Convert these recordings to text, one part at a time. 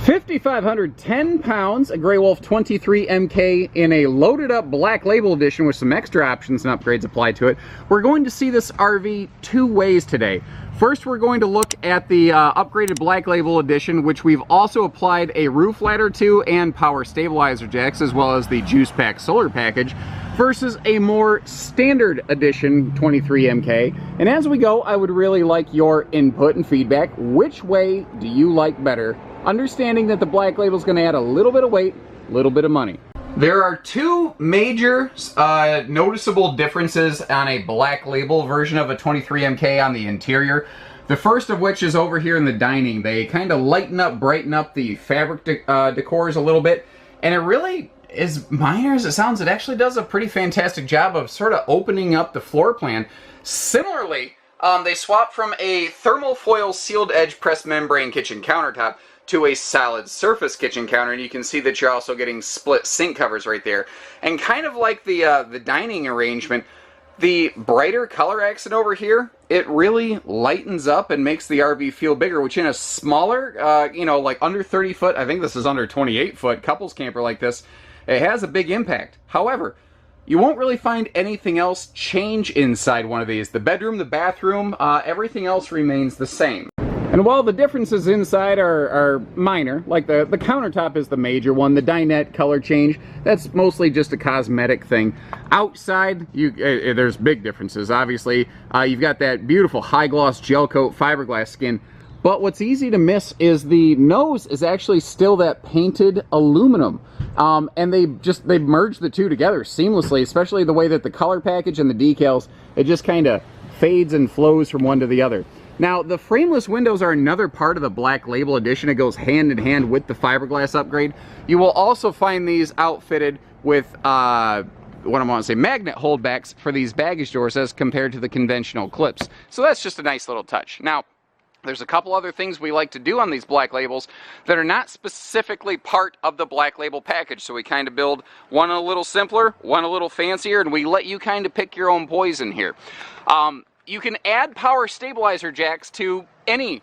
5,510 pounds, a Grey Wolf 23 MK in a loaded up black label edition with some extra options and upgrades applied to it. We're going to see this RV two ways today. First, we're going to look at the upgraded black label edition, which we've also applied a roof ladder to and power stabilizer jacks, as well as the Juice Pack solar package, versus a more standard edition 23 MK. And as we go, I would really like your input and feedback. Which way do you like better? Understanding that the black label is going to add a little bit of weight, a little bit of money. There are two major noticeable differences on a black label version of a 23 MK on the interior. The first of which is over here in the dining. They kind of lighten up, brighten up the fabric decors a little bit, and it really, as minor as it sounds, it actually does a pretty fantastic job of sort of opening up the floor plan. Similarly, they swapped from a thermal foil sealed edge pressed membrane kitchen countertop to a solid surface kitchen counter, and you can see that you're also getting split sink covers right there. And kind of like the dining arrangement, the brighter color accent over here, it really lightens up and makes the RV feel bigger, which in a smaller, you know, like under 30 foot, I think this is under 28 foot, couples camper like this, it has a big impact. However, you won't really find anything else change inside one of these. The bedroom, the bathroom, everything else remains the same. And while the differences inside are minor, like the countertop is the major one, the dinette color change, that's mostly just a cosmetic thing. Outside, there's big differences. Obviously, you've got that beautiful high gloss Gelcoat fiberglass skin, but what's easy to miss is the nose is actually still that painted aluminum. And they merged the two together seamlessly, especially the way that the color package and the decals, it just kind of fades and flows from one to the other. Now, the frameless windows are another part of the black label edition. It goes hand in hand with the fiberglass upgrade. You will also find these outfitted with, what I want to say, magnet holdbacks for these baggage doors as compared to the conventional clips. So that's just a nice little touch. Now, there's a couple other things we like to do on these black labels that are not specifically part of the black label package. So we kind of build one a little simpler, one a little fancier, and we let you kind of pick your own poison here. You can add power stabilizer jacks to any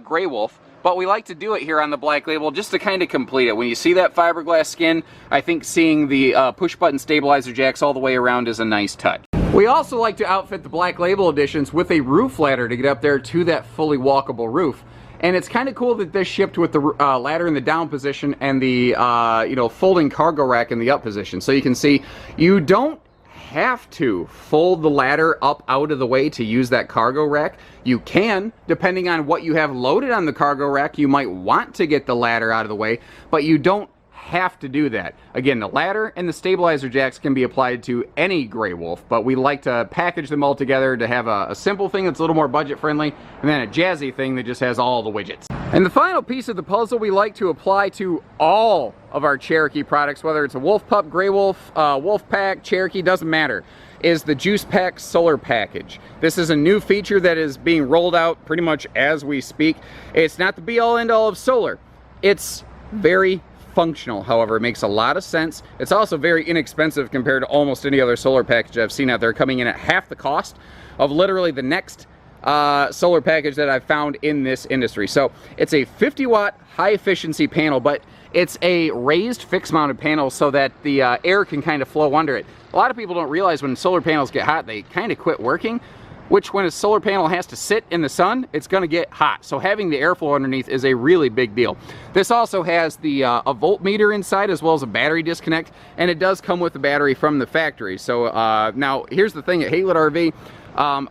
Grey Wolf, but we like to do it here on the black label just to kind of complete it. When you see that fiberglass skin, I think seeing the push-button stabilizer jacks all the way around is a nice touch. We also like to outfit the black label editions with a roof ladder to get up there to that fully walkable roof. And it's kind of cool that this shipped with the ladder in the down position and the you know, folding cargo rack in the up position. So you can see you don't have to fold the ladder up out of the way to use that cargo rack. You can, depending on what you have loaded on the cargo rack, you might want to get the ladder out of the way, but you don't have to do that. Again, the ladder and the stabilizer jacks can be applied to any Grey Wolf, but we like to package them all together to have a simple thing that's a little more budget friendly, and then a jazzy thing that just has all the widgets. And the final piece of the puzzle we like to apply to all of our Cherokee products, whether it's a Wolf Pup, Grey Wolf, Wolf Pack, Cherokee, doesn't matter, is the Juice Pack solar package. This is a new feature that is being rolled out pretty much as we speak. It's not the be-all end-all of solar. It's very functional, however. It makes a lot of sense. It's also very inexpensive compared to almost any other solar package I've seen out there, coming in at half the cost of literally the next solar package that I've found in this industry. So it's a 50-watt high-efficiency panel, but it's a raised fixed-mounted panel so that the air can kind of flow under it. A lot of people don't realize when solar panels get hot, they kind of quit working, which when a solar panel has to sit in the sun, it's going to get hot. So having the airflow underneath is a really big deal. This also has the a voltmeter inside as well as a battery disconnect, and it does come with the battery from the factory. So now here's the thing at Haylet RV,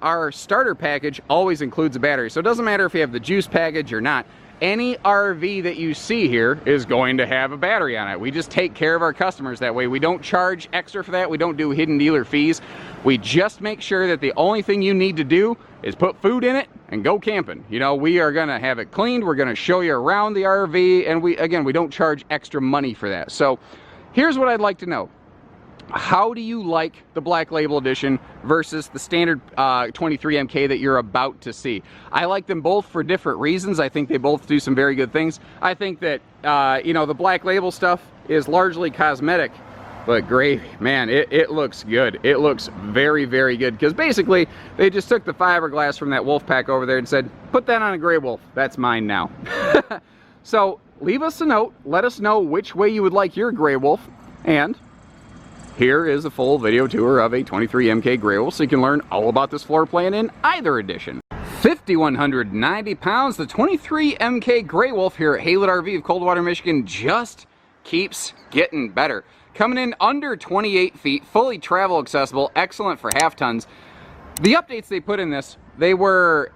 our starter package always includes a battery. So it doesn't matter if you have the juice package or not. Any RV that you see here is going to have a battery on it. We just take care of our customers that way. We don't charge extra for that. We don't do hidden dealer fees. We just make sure that the only thing you need to do is put food in it and go camping. You know, we are going to have it cleaned. We're going to show you around the RV. And we don't charge extra money for that. So here's what I'd like to know. How do you like the Black Label Edition versus the standard 23 MK that you're about to see? I like them both for different reasons. I think they both do some very good things. I think that, you know, the Black Label stuff is largely cosmetic, but gravy, man, it looks good. It looks very, very good, because basically they just took the fiberglass from that Wolf Pack over there and said, put that on a Grey Wolf. That's mine now. So leave us a note. Let us know which way you would like your Grey Wolf. And here is a full video tour of a 23MK Grey Wolf, so you can learn all about this floor plan in either edition. 5,190 pounds, the 23MK Grey Wolf here at Haylett RV of Coldwater, Michigan just keeps getting better. Coming in under 28 feet, fully travel accessible, excellent for half tons. The updates they put in this, they were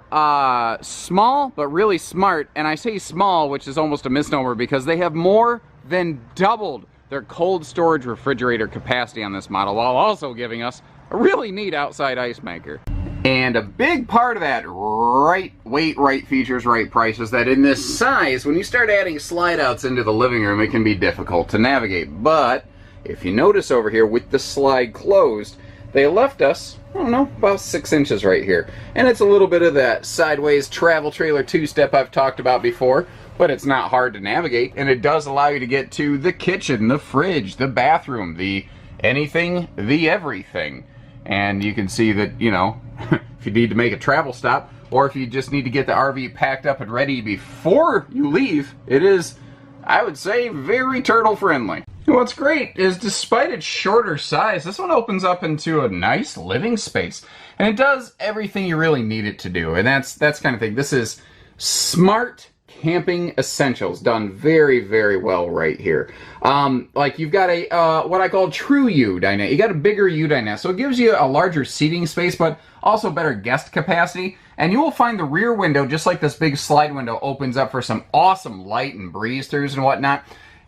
small but really smart, and I say small, which is almost a misnomer, because they have more than doubled their cold storage refrigerator capacity on this model, while also giving us a really neat outside ice maker. And a big part of that right weight, right features, right price is that in this size, when you start adding slide outs into the living room, it can be difficult to navigate. But if you notice over here with the slide closed, they left us, I don't know, about 6 inches right here. And it's a little bit of that sideways travel trailer two-step I've talked about before, but it's not hard to navigate, and it does allow you to get to the kitchen, the fridge, the bathroom, the anything, the everything. And you can see that, you know, if you need to make a travel stop, or if you just need to get the RV packed up and ready before you leave, it is, I would say, very turtle friendly. And what's great is, despite its shorter size, this one opens up into a nice living space. And it does everything you really need it to do. And that's kind of thing. This is smart camping essentials done very, very well right here. Like you've got a what I call true U dinette. You got a bigger U dinette, so it gives you a larger seating space, but also better guest capacity. And you will find the rear window, just like this big slide window, opens up for some awesome light and breeze throughs and whatnot.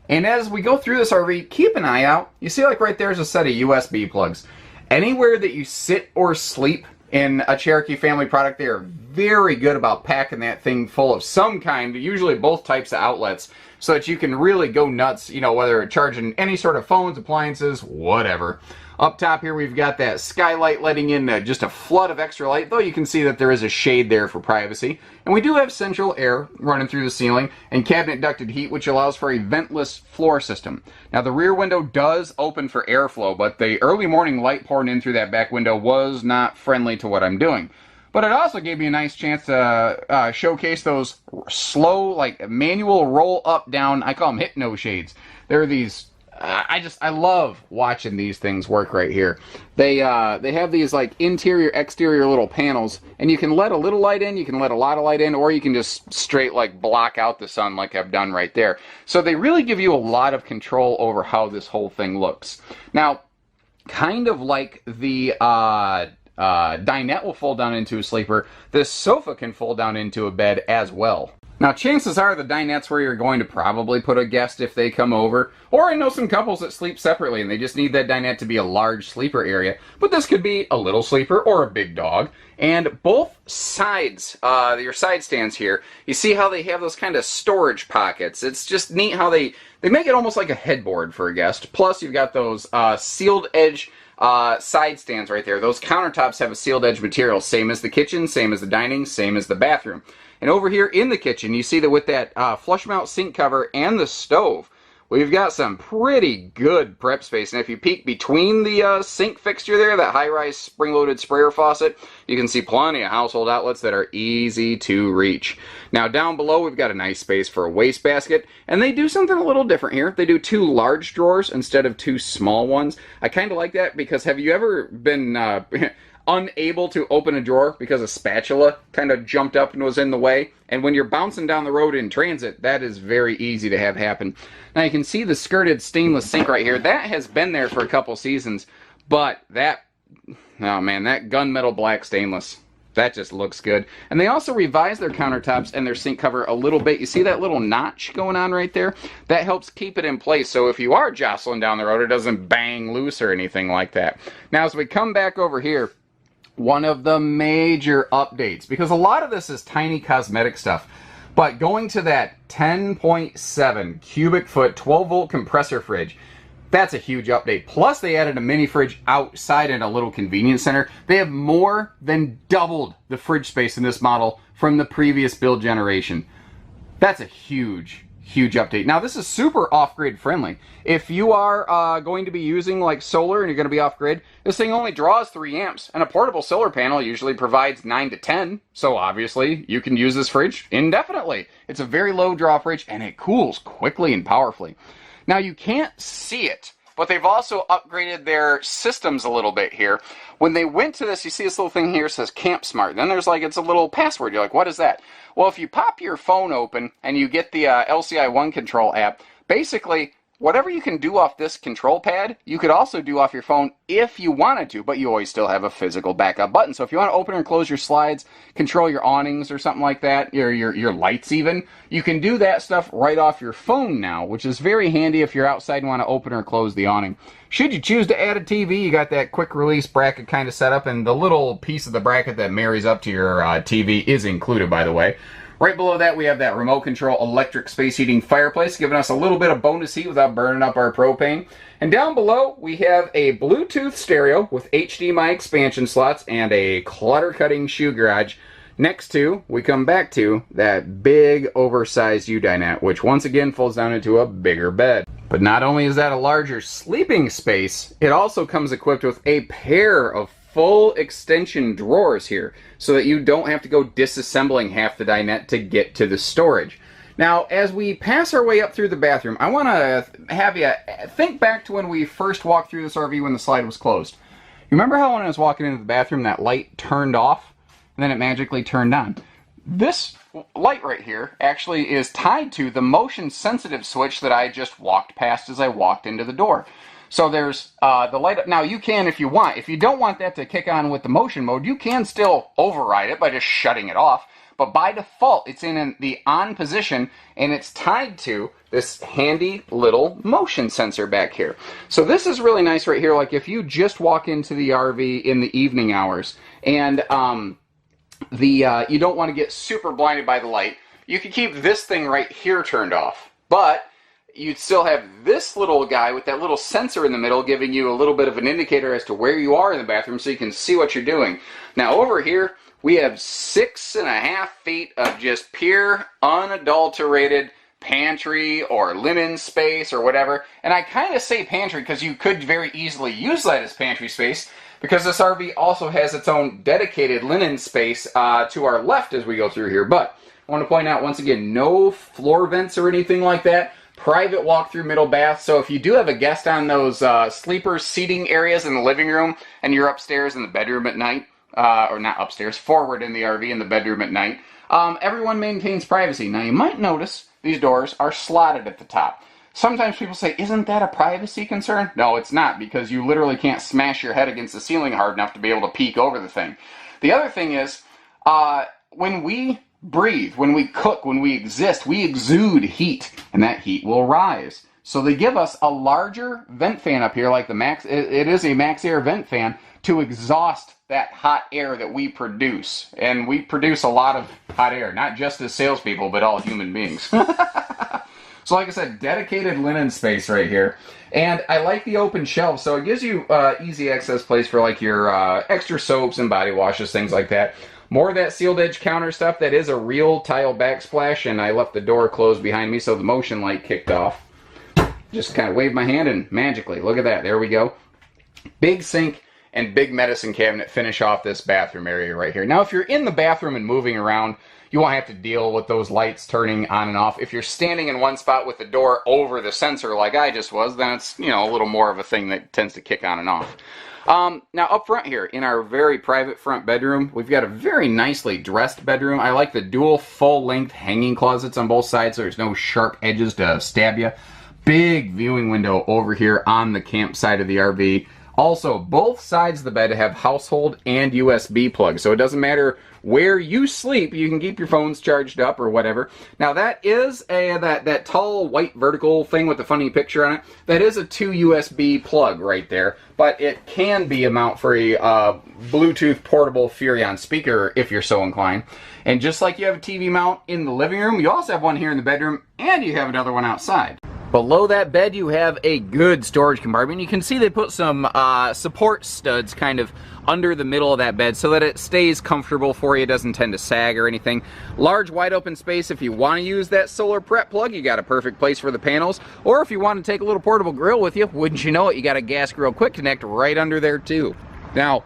And as we go through this RV, keep an eye out. You see, like right there's a set of USB plugs. Anywhere that you sit or sleep in a Cherokee family product, they are very good about packing that thing full of some kind, usually both types of outlets, so that you can really go nuts, you know, whether charging any sort of phones, appliances, whatever. Up top here, we've got that skylight letting in just a flood of extra light, though you can see that there is a shade there for privacy. And we do have central air running through the ceiling and cabinet ducted heat, which allows for a ventless floor system. Now, the rear window does open for airflow, but the early morning light pouring in through that back window was not friendly to what I'm doing. But it also gave me a nice chance to showcase those slow, like manual roll up down, I call them hypno shades. There are these, I love watching these things work right here. They have these like interior, exterior little panels, and you can let a little light in, you can let a lot of light in, or you can just straight like block out the sun like I've done right there. So they really give you a lot of control over how this whole thing looks. Now, kind of like the dinette will fold down into a sleeper, this sofa can fold down into a bed as well. Now, chances are the dinette's where you're going to probably put a guest if they come over, or I know some couples that sleep separately and they just need that dinette to be a large sleeper area, but this could be a little sleeper or a big dog. And both sides, your side stands here, you see how they have those kind of storage pockets. It's just neat how they make it almost like a headboard for a guest. Plus, you've got those sealed edge side stands right there. Those countertops have a sealed edge material, same as the kitchen, same as the dining, same as the bathroom. And over here in the kitchen, you see that with that flush mount sink cover and the stove, we've got some pretty good prep space. And if you peek between the sink fixture there, that high-rise spring-loaded sprayer faucet, you can see plenty of household outlets that are easy to reach. Now down below, we've got a nice space for a wastebasket, and they do something a little different here. They do 2 large drawers instead of 2 small ones. I kind of like that because have you ever been unable to open a drawer because a spatula kind of jumped up and was in the way? And when you're bouncing down the road in transit, that is very easy to have happen. Now you can see the skirted stainless sink right here. That has been there for a couple seasons, but that, oh man, that gunmetal black stainless, that just looks good. And they also revised their countertops and their sink cover a little bit. You see that little notch going on right there? That helps keep it in place, so if you are jostling down the road, it doesn't bang loose or anything like that. Now as we come back over here, one of the major updates, because a lot of this is tiny cosmetic stuff, but going to that 10.7 cubic foot 12 volt compressor fridge, that's a huge update. Plus they added a mini fridge outside in a little convenience center. They have more than doubled the fridge space in this model from the previous build generation. That's a huge, huge update. Now, this is super off-grid friendly. If you are going to be using like solar and you're going to be off-grid, this thing only draws 3 amps, and a portable solar panel usually provides 9 to 10, so obviously you can use this fridge indefinitely. It's a very low draw fridge, and it cools quickly and powerfully. Now, you can't see it, but they've also upgraded their systems a little bit here. When they went to this, you see this little thing here that says Camp Smart. Then there's like, it's a little password. You're like, what is that? Well, if you pop your phone open and you get the LCI OneControl app, basically, whatever you can do off this control pad, you could also do off your phone if you wanted to, but you always still have a physical backup button. So if you want to open and close your slides, control your awnings or something like that, your lights even, you can do that stuff right off your phone now, which is very handy if you're outside and want to open or close the awning. Should you choose to add a TV, you got that quick release bracket kind of set up, and the little piece of the bracket that marries up to your TV is included, by the way. Right below that, we have that remote control electric space heating fireplace, giving us a little bit of bonus heat without burning up our propane. And down below, we have a Bluetooth stereo with HDMI expansion slots and a clutter-cutting shoe garage. Next to, we come back to that big oversized U-dinette, which once again folds down into a bigger bed. But not only is that a larger sleeping space, it also comes equipped with a pair of full extension drawers here, so that you don't have to go disassembling half the dinette to get to the storage. Now, as we pass our way up through the bathroom, I want to have you think back to when we first walked through this RV when the slide was closed. You remember how when I was walking into the bathroom, that light turned off, and then it magically turned on? This light right here actually is tied to the motion sensitive switch that I just walked past as I walked into the door. So there's the light up. Now you can, if you want, if you don't want that to kick on with the motion mode, you can still override it by just shutting it off. But by default, it's in the on position, and it's tied to this handy little motion sensor back here. So this is really nice right here. Like if you just walk into the RV in the evening hours, and you don't want to get super blinded by the light, you can keep this thing right here turned off. But you'd still have this little guy with that little sensor in the middle giving you a little bit of an indicator as to where you are in the bathroom so you can see what you're doing. Now over here, we have 6.5 feet of just pure, unadulterated pantry or linen space or whatever. And I kind of say pantry because you could very easily use that as pantry space, because this RV also has its own dedicated linen space to our left as we go through here. But I want to point out, once again, no floor vents or anything like that. Private walk-through middle bath, so if you do have a guest on those sleeper seating areas in the living room and you're upstairs in the bedroom at night, or not upstairs, forward in the RV in the bedroom at night, everyone maintains privacy. Now you might notice these doors are slotted at the top. Sometimes people say, isn't that a privacy concern? No, it's not, because you literally can't smash your head against the ceiling hard enough to be able to peek over the thing. The other thing is, when we breathe, when we cook, when we exist, we exude heat, and that heat will rise. So they give us a larger vent fan up here, like the Max, it is a Max Air vent fan, to exhaust that hot air that we produce. And we produce a lot of hot air, not just as salespeople, but all human beings. So like I said, dedicated linen space right here. And I like the open shelves, so it gives you easy access place for like your extra soaps and body washes, things like that. More of that sealed edge counter stuff. That is a real tile backsplash, and I left the door closed behind me so the motion light kicked off. Just kind of waved my hand and magically, look at that, there we go. Big sink and big medicine cabinet finish off this bathroom area right here. Now if you're in the bathroom and moving around, you won't have to deal with those lights turning on and off. If you're standing in one spot with the door over the sensor like I just was, then it's, you know, a little more of a thing that tends to kick on and off. Now up front here, in our very private front bedroom, we've got a very nicely dressed bedroom. I like the dual full-length hanging closets on both sides so there's no sharp edges to stab you. Big viewing window over here on the camp side of the RV. Also, both sides of the bed have household and USB plugs, so it doesn't matter where you sleep, you can keep your phones charged up or whatever. Now that is that tall white vertical thing with the funny picture on it. That is a 2 USB plug right there, but it can be a mount for a Bluetooth portable Furrion speaker if you're so inclined. And just like you have a TV mount in the living room, you also have one here in the bedroom, and you have another one outside. Below that bed, you have a good storage compartment. You can see they put some support studs kind of under the middle of that bed so that it stays comfortable for you. It doesn't tend to sag or anything. Large, wide open space. If you want to use that solar prep plug, you got a perfect place for the panels. Or if you want to take a little portable grill with you, wouldn't you know it, you got a gas grill quick connect right under there too. Now,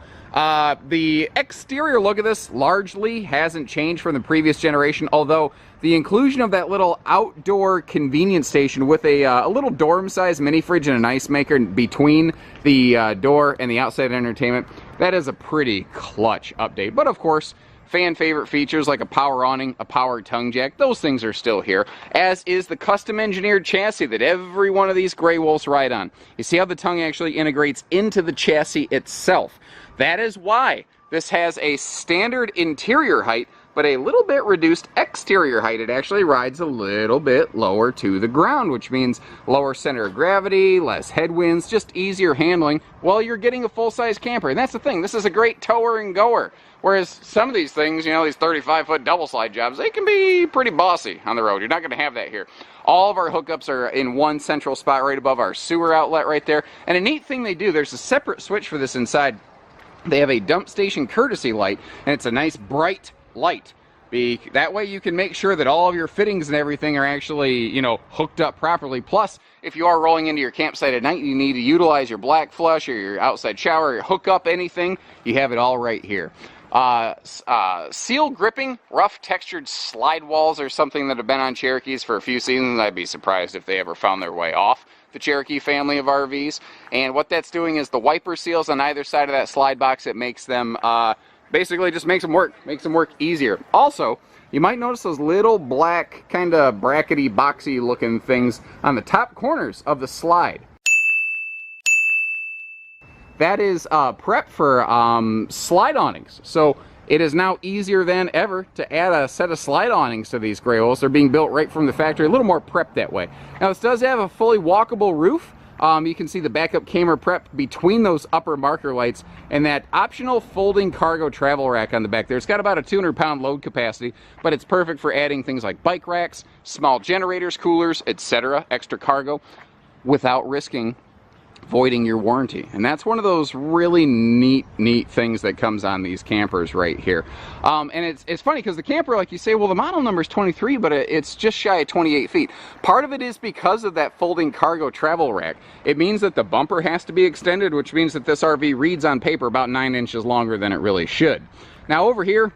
the exterior look of this largely hasn't changed from the previous generation, although the inclusion of that little outdoor convenience station with a little dorm-sized mini fridge and an ice maker between the door and the outside entertainment, that is a pretty clutch update. But of course, fan favorite features like a power awning, a power tongue jack, those things are still here, as is the custom engineered chassis that every one of these Grey Wolves ride on. You see how the tongue actually integrates into the chassis itself. That is why this has a standard interior height, but a little bit reduced exterior height. It actually rides a little bit lower to the ground, which means lower center of gravity, less headwinds, just easier handling while you're getting a full-size camper. And that's the thing, this is a great tower and goer. Whereas some of these things, you know, these 35-foot double slide jobs, they can be pretty bossy on the road. You're not going to have that here. All of our hookups are in one central spot right above our sewer outlet right there. And a neat thing they do, there's a separate switch for this inside. They have a dump station courtesy light, and it's a nice bright light. That way you can make sure that all of your fittings and everything are actually, you know, hooked up properly. Plus, if you are rolling into your campsite at night, you need to utilize your black flush or your outside shower, or hook up anything, you have it all right here. Seal gripping, rough textured slide walls are something that have been on Cherokees for a few seasons. I'd be surprised if they ever found their way off the Cherokee family of RVs. And what that's doing is the wiper seals on either side of that slide box, it makes them, basically just makes them work easier. Also, you might notice those little black, kind of brackety, boxy looking things on the top corners of the slide. That is prep for slide awnings. So it is now easier than ever to add a set of slide awnings to these Grey Wolves. They're being built right from the factory, a little more prep that way. Now this does have a fully walkable roof. You can see the backup camera prep between those upper marker lights and that optional folding cargo travel rack on the back there. It's got about a 200-pound load capacity, but it's perfect for adding things like bike racks, small generators, coolers, etc., extra cargo, without risking voiding your warranty. And that's one of those really neat things that comes on these campers right here. And it's funny because the camper, like you say, well, the model number is 23, but it's just shy of 28 feet. Part of it is because of that folding cargo travel rack. It means that the bumper has to be extended, which means that this RV reads on paper about 9 inches longer than it really should. Now over here,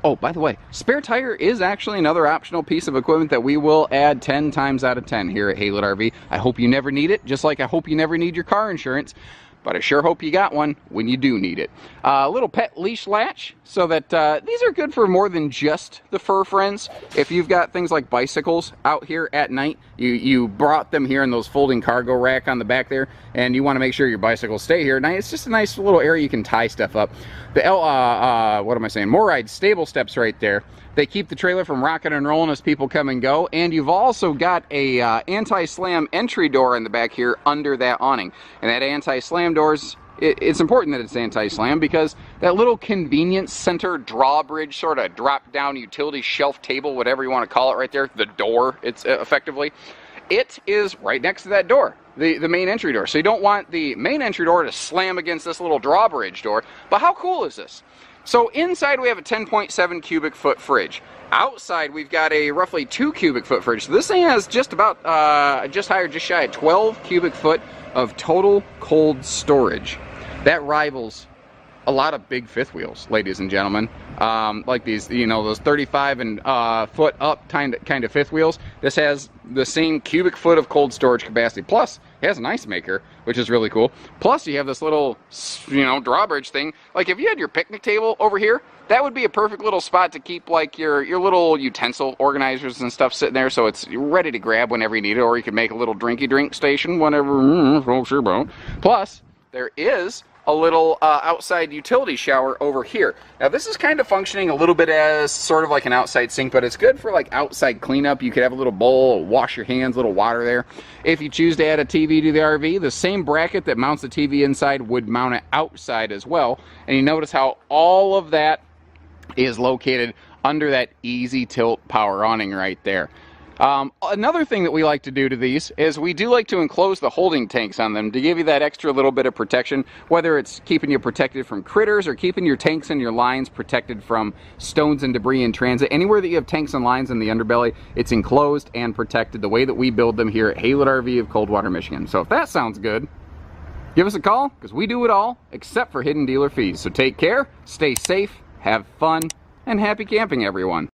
oh, by the way, spare tire is actually another optional piece of equipment that we will add 10 times out of 10 here at Haylett RV. I hope you never need it, just like I hope you never need your car insurance, but I sure hope you got one when you do need it. A little pet leash latch, so that these are good for more than just the fur friends. If you've got things like bicycles out here at night, you brought them here in those folding cargo rack on the back there, and you want to make sure your bicycles stay here. Now, it's just a nice little area you can tie stuff up. The MORryde stable steps right there. They keep the trailer from rocking and rolling as people come and go. And you've also got a anti-slam entry door in the back here under that awning. And that anti-slam doors, it's important that it's anti-slam because that little convenience center drawbridge, sort of drop-down utility shelf table, whatever you want to call it right there, the door, it's effectively, it is right next to that door, the main entry door. So you don't want the main entry door to slam against this little drawbridge door. But how cool is this? So inside we have a 10.7 cubic foot fridge. Outside we've got a roughly 2 cubic foot fridge. So this thing has just about, just shy of 12 cubic foot of total cold storage. That rivals a lot of big fifth wheels, ladies and gentlemen. Like these, you know, those 35 and foot up kind of fifth wheels. This has the same cubic foot of cold storage capacity. Plus, it has an ice maker, which is really cool. Plus, you have this little, you know, drawbridge thing. Like if you had your picnic table over here, that would be a perfect little spot to keep like your little utensil organizers and stuff sitting there, so it's ready to grab whenever you need it. Or you can make a little drinky drink station whenever. Plus, there is a little outside utility shower over here. Now this is kind of functioning a little bit as sort of like an outside sink, but it's good for like outside cleanup. You could have a little bowl, wash your hands, a little water there. If you choose to add a TV to the RV, the same bracket that mounts the TV inside would mount it outside as well. And you notice how all of that is located under that easy tilt power awning right there. Another thing that we like to do to these is we do like to enclose the holding tanks on them to give you that extra little bit of protection, whether it's keeping you protected from critters or keeping your tanks and your lines protected from stones and debris in transit. Anywhere that you have tanks and lines in the underbelly, it's enclosed and protected the way that we build them here at Haylett RV of Coldwater, Michigan. So if that sounds good, give us a call, because we do it all except for hidden dealer fees. So take care, stay safe, have fun, and happy camping, everyone.